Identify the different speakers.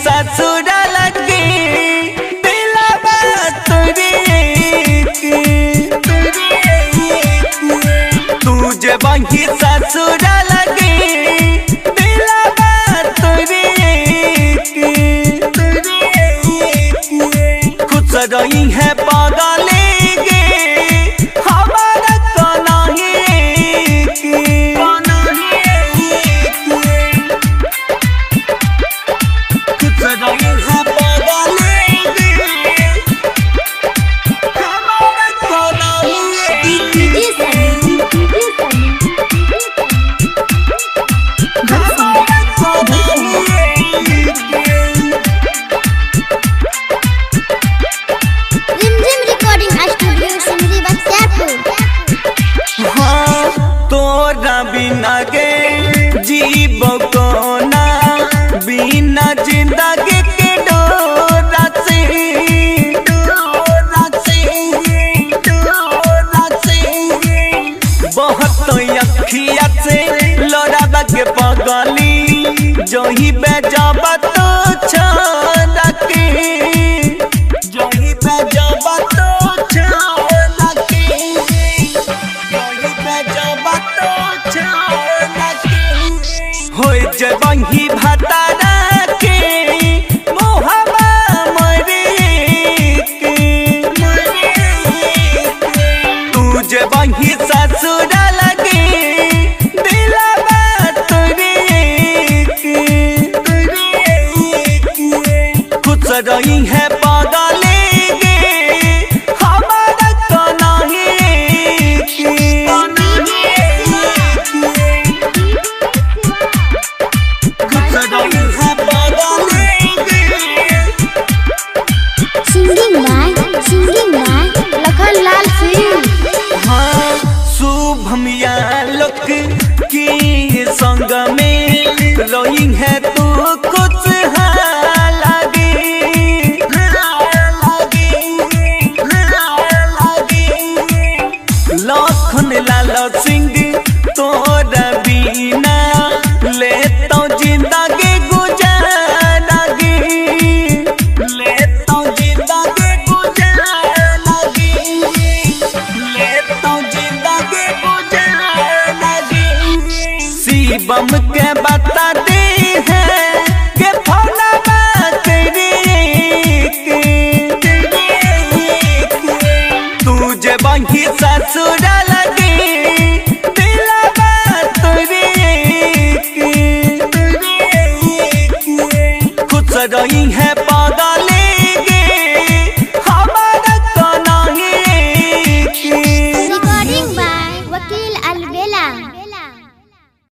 Speaker 1: ससुर लगे दिलवा तोरे तू जे बही ससुर लगे दिलवा तोरे खुश रही है पागले गे हमारा बिना गे जीव कोना बिना जिंदगी के डोरा से बहुत अखिया से लोरा के पगली जो ही बेजब तो छोड़ के जो ही बेजब तो छोड़ के जो ही बेजब तो होय जबही भतारा के मोहबा मरे के तू जबही ससुर लगे दिलवा तोरे खुश रही है पागले गे हमारा शुभमिया लोक की संग में रोई है तू खुश लखन लाल सिंह तोरा बिना ले तो जिंदगी गुजारगी ले तो जिंदगी गुजारगी ले तो जिंदगी गुजारगी शिवम के बता दे है के फोना बात तू जे बही ससुर लगे दिलवा तोरे खुश रही है